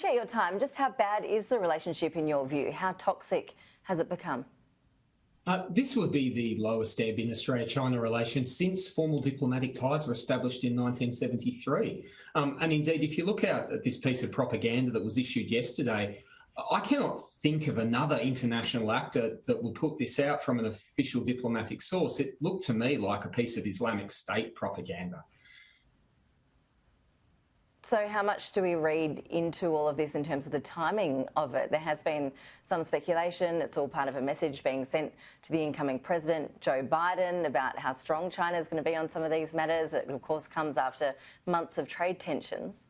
Appreciate your time. Just how bad is the relationship in your view? How toxic has it become? This would be the lowest ebb in Australia-China relations since formal diplomatic ties were established in 1973. And indeed, if you look out at this piece of propaganda that was issued yesterday, I cannot think of another international actor that would put this out from an official diplomatic source. It looked to me like a piece of Islamic State propaganda. So how much do we read into all of this in terms of the timing of it? There has been some speculation. It's all part of a message being sent to the incoming president, Joe Biden, about how strong China is going to be on some of these matters. It, of course, comes after months of trade tensions.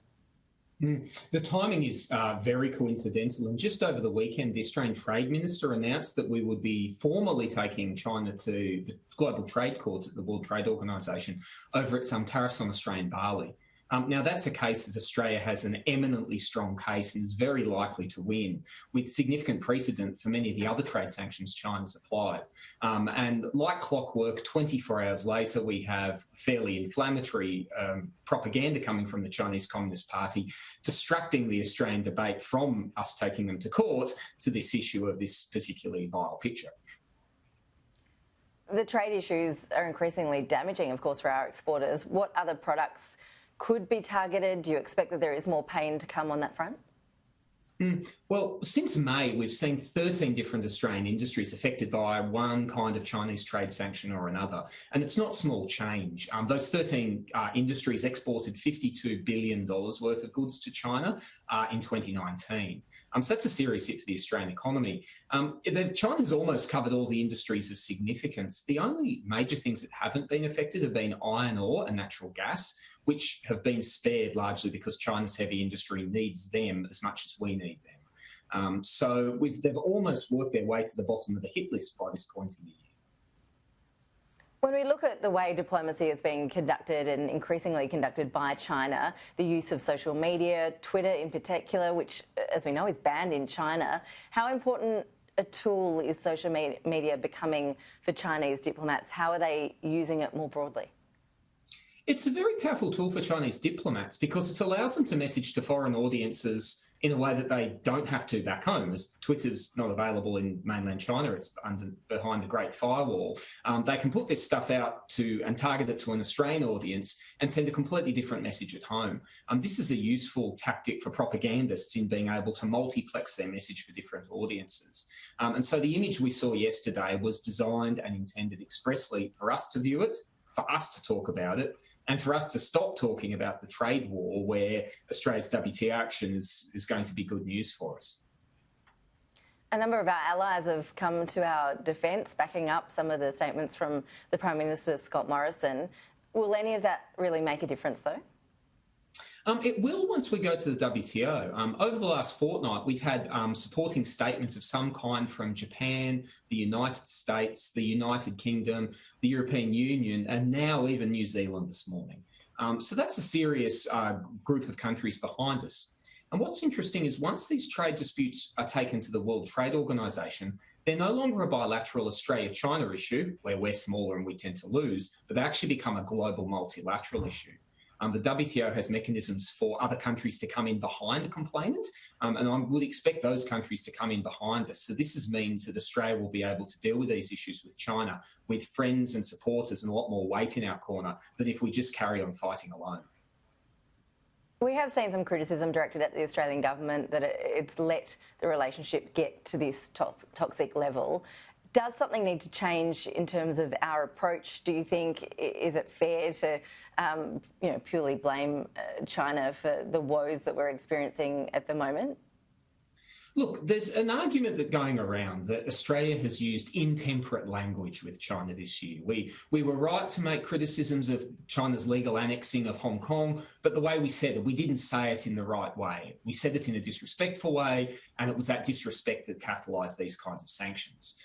The timing is very coincidental, and just over the weekend, the Australian Trade Minister announced that we would be formally taking China to the Global Trade Court at the World Trade Organisation over its tariffs on Australian barley. Now, that's a case that Australia has an eminently strong case and is very likely to win, with significant precedent for many of the other trade sanctions China's applied. And like clockwork, 24 hours later, we have fairly inflammatory propaganda coming from the Chinese Communist Party, distracting the Australian debate from us taking them to court to this issue of this particularly vile picture. The trade issues are increasingly damaging, of course, for our exporters. What other products could be targeted? Do you expect that there is more pain to come on that front? Well, since May, we've seen 13 different Australian industries affected by one kind of Chinese trade sanction or another. And it's not small change. Those 13 industries exported $52 billion worth of goods to China in 2019. So that's a serious hit for the Australian economy. China's almost covered all the industries of significance. The only major things that haven't been affected have been iron ore and natural gas, which have been spared largely because China's heavy industry needs them as much as we need them. So they've almost worked their way to the bottom of the hit list by this point in the year. When we look at the way diplomacy is being conducted and increasingly conducted by China, the use of social media, Twitter in particular, which, as we know, is banned in China, how important a tool is social media becoming for Chinese diplomats? How are they using it more broadly? It's a very powerful tool for Chinese diplomats because it allows them to message to foreign audiences in a way that they don't have to back home, as Twitter's not available in mainland China. It's behind the Great Firewall. They can put this stuff out and target it to an Australian audience and send a completely different message at home. This is a useful tactic for propagandists in being able to multiplex their message for different audiences. And so the image we saw yesterday was designed and intended expressly for us to view it, for us to talk about it, and for us to stop talking about the trade war where Australia's WTO action is going to be good news for us. A number of our allies have come to our defence, backing up some of the statements from the Prime Minister, Scott Morrison. Will any of that really make a difference, though? It will once we go to the WTO. Over the last fortnight, we've had supporting statements of some kind from Japan, the United States, the United Kingdom, the European Union, and now even New Zealand this morning. So that's a serious group of countries behind us. And what's interesting is once these trade disputes are taken to the World Trade Organisation, they're no longer a bilateral Australia-China issue, where we're smaller and we tend to lose, but they actually become a global multilateral issue. The WTO has mechanisms for other countries to come in behind a complainant, and I would expect those countries to come in behind us. So this means that Australia will be able to deal with these issues with China, with friends and supporters and a lot more weight in our corner than if we just carry on fighting alone. We have seen some criticism directed at the Australian government that it's let the relationship get to this toxic level. Does something need to change in terms of our approach? Do you think, is it fair to purely blame China for the woes that we're experiencing at the moment? Look, there's an argument going around that Australia has used intemperate language with China this year. We were right to make criticisms of China's legal annexing of Hong Kong, but the way we said it, we didn't say it in the right way. We said it in a disrespectful way, and it was that disrespect that catalysed these kinds of sanctions.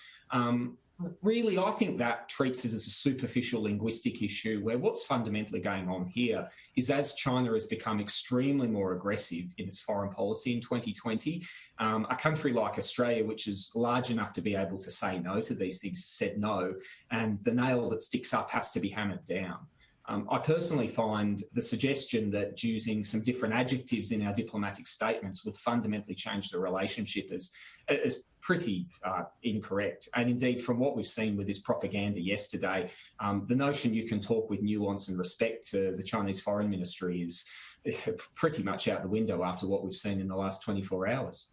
Really, I think that treats it as a superficial linguistic issue where what's fundamentally going on here is as China has become extremely more aggressive in its foreign policy in 2020, a country like Australia, which is large enough to be able to say no to these things, has said no, and the nail that sticks up has to be hammered down. I personally find the suggestion that using some different adjectives in our diplomatic statements would fundamentally change the relationship as pretty incorrect. And indeed, from what we've seen with this propaganda yesterday, the notion you can talk with nuance and respect to the Chinese Foreign Ministry is pretty much out the window after what we've seen in the last 24 hours.